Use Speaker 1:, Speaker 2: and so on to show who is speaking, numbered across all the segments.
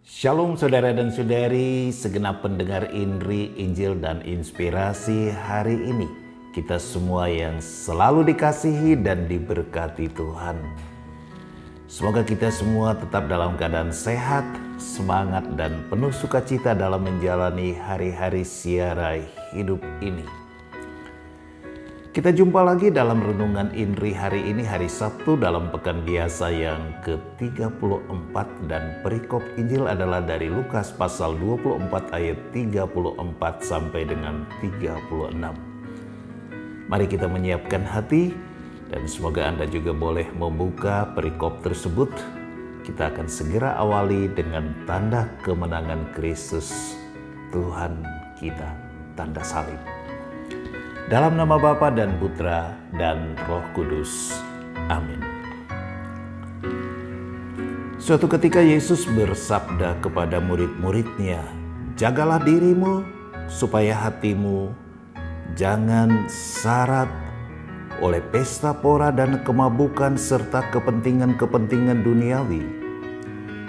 Speaker 1: Shalom saudara dan saudari, segenap pendengar Indri, Injil dan Inspirasi hari ini. Kita semua yang selalu dikasihi dan diberkati Tuhan. Semoga kita semua tetap dalam keadaan sehat, semangat dan penuh sukacita dalam menjalani hari-hari siarai hidup ini. Kita jumpa lagi dalam Renungan Indri hari ini, hari Sabtu dalam pekan biasa yang ke-34, dan perikop Injil adalah dari Lukas pasal 24 ayat 34 sampai dengan 36. Mari kita menyiapkan hati dan semoga Anda juga boleh membuka perikop tersebut. Kita akan segera awali dengan tanda kemenangan Kristus Tuhan kita, tanda salib. Dalam nama Bapa dan Putra dan Roh Kudus. Amin. Suatu ketika Yesus bersabda kepada murid-muridnya, "Jagalah dirimu supaya hatimu jangan syarat oleh pesta pora dan kemabukan serta kepentingan-kepentingan duniawi.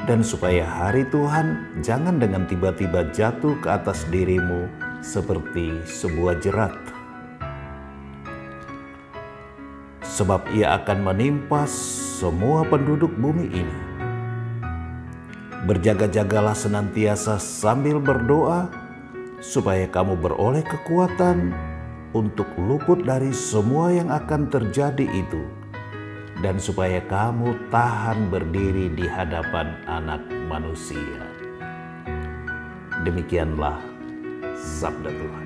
Speaker 1: Dan supaya hari Tuhan jangan dengan tiba-tiba jatuh ke atas dirimu seperti sebuah jerat. Sebab ia akan menimpa semua penduduk bumi ini. Berjaga-jagalah senantiasa sambil berdoa, supaya kamu beroleh kekuatan untuk luput dari semua yang akan terjadi itu, dan supaya kamu tahan berdiri di hadapan Anak Manusia." Demikianlah sabda Tuhan.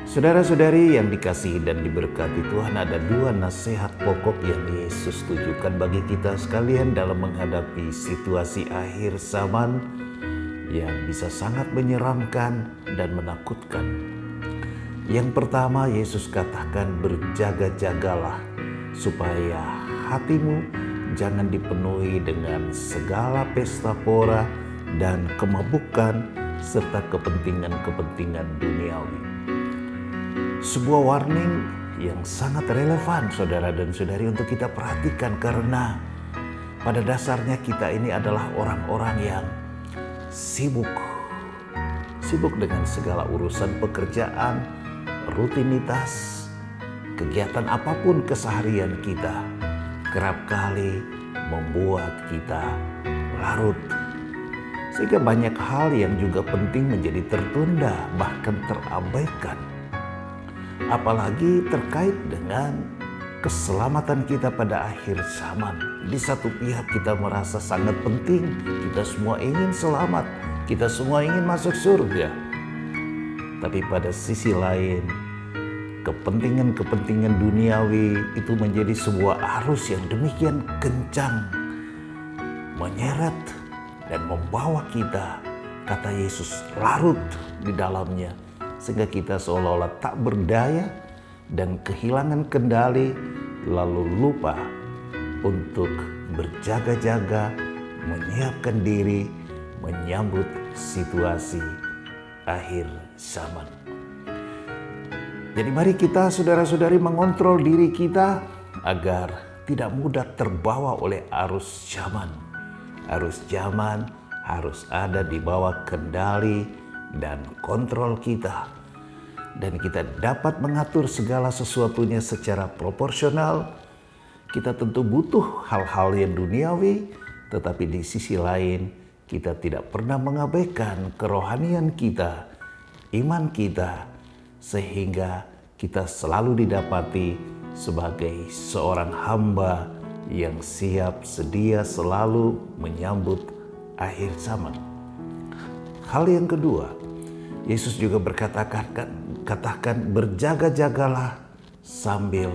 Speaker 1: Saudara-saudari yang dikasihi dan diberkati Tuhan, ada dua nasihat pokok yang Yesus tujukan bagi kita sekalian dalam menghadapi situasi akhir zaman yang bisa sangat menyeramkan dan menakutkan. Yang pertama, Yesus katakan, berjaga-jagalah supaya hatimu jangan dipenuhi dengan segala pesta pora dan kemabukan serta kepentingan-kepentingan duniawi. Sebuah warning yang sangat relevan saudara dan saudari untuk kita perhatikan, karena pada dasarnya kita ini adalah orang-orang yang sibuk dengan segala urusan pekerjaan, rutinitas, kegiatan apapun keseharian kita kerap kali membuat kita larut, sehingga banyak hal yang juga penting menjadi tertunda bahkan terabaikan. Apalagi terkait dengan keselamatan kita pada akhir zaman. Di satu pihak kita merasa sangat penting, kita semua ingin selamat, kita semua ingin masuk surga. Tapi pada sisi lain, kepentingan-kepentingan duniawi itu menjadi sebuah arus yang demikian kencang, menyeret dan membawa kita, kata Yesus, larut di dalamnya, sehingga kita seolah-olah tak berdaya dan kehilangan kendali, lalu lupa untuk berjaga-jaga, menyiapkan diri, menyambut situasi akhir zaman. Jadi mari kita saudara-saudari mengontrol diri kita agar tidak mudah terbawa oleh arus zaman. Arus zaman harus ada di bawah kendali dan kontrol kita, dan kita dapat mengatur segala sesuatunya secara proporsional. Kita tentu butuh hal-hal yang duniawi, tetapi di sisi lain kita tidak pernah mengabaikan kerohanian kita, iman kita, sehingga kita selalu didapati sebagai seorang hamba yang siap sedia selalu menyambut akhir zaman. Hal yang kedua, Yesus juga katakan berjaga-jagalah sambil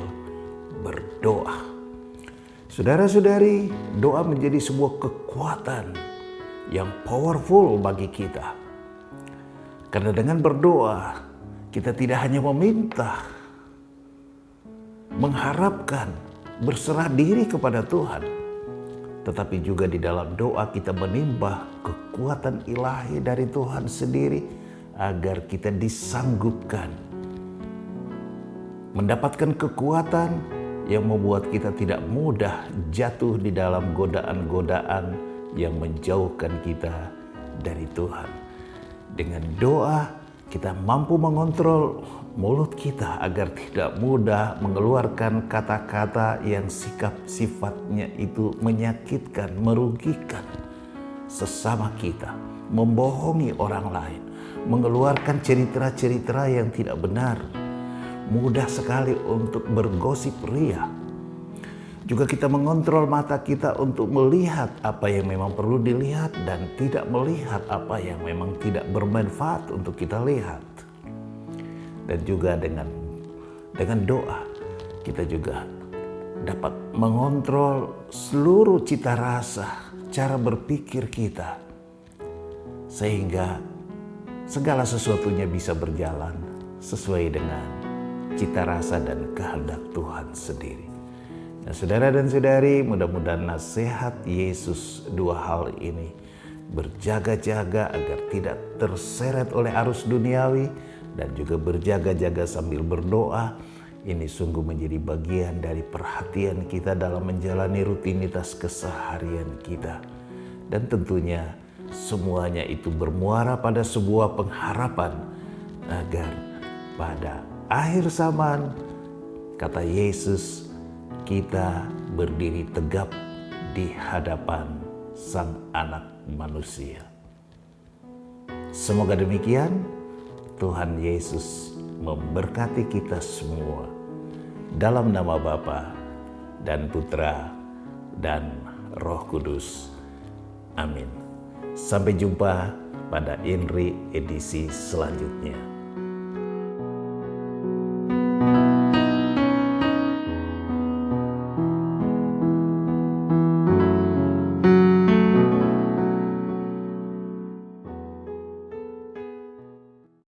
Speaker 1: berdoa. Saudara-saudari, doa menjadi sebuah kekuatan yang powerful bagi kita. Karena dengan berdoa, kita tidak hanya meminta, mengharapkan, berserah diri kepada Tuhan, tetapi juga di dalam doa kita menimba kekuatan ilahi dari Tuhan sendiri, agar kita disanggupkan mendapatkan kekuatan yang membuat kita tidak mudah jatuh di dalam godaan-godaan yang menjauhkan kita dari Tuhan. Dengan doa kita mampu mengontrol mulut kita agar tidak mudah mengeluarkan kata-kata yang sifatnya itu menyakitkan, merugikan sesama kita, membohongi orang lain, mengeluarkan cerita-cerita yang tidak benar. Mudah sekali untuk bergosip ria. Juga kita mengontrol mata kita untuk melihat apa yang memang perlu dilihat dan tidak melihat apa yang memang tidak bermanfaat untuk kita lihat. Dan juga dengan doa kita juga dapat mengontrol seluruh cita rasa, cara berpikir kita, sehingga segala sesuatunya bisa berjalan sesuai dengan cita rasa dan kehendak Tuhan sendiri. Nah, saudara dan saudari, mudah-mudahan nasihat Yesus dua hal ini, berjaga-jaga agar tidak terseret oleh arus duniawi dan juga berjaga-jaga sambil berdoa, ini sungguh menjadi bagian dari perhatian kita dalam menjalani rutinitas keseharian kita. Dan tentunya semuanya itu bermuara pada sebuah pengharapan agar pada akhir zaman, kata Yesus, kita berdiri tegap di hadapan Sang Anak Manusia. Semoga demikian. Tuhan Yesus memberkati kita semua. Dalam nama Bapa dan Putra dan Roh Kudus. Amin. Sampai jumpa pada INRI edisi selanjutnya.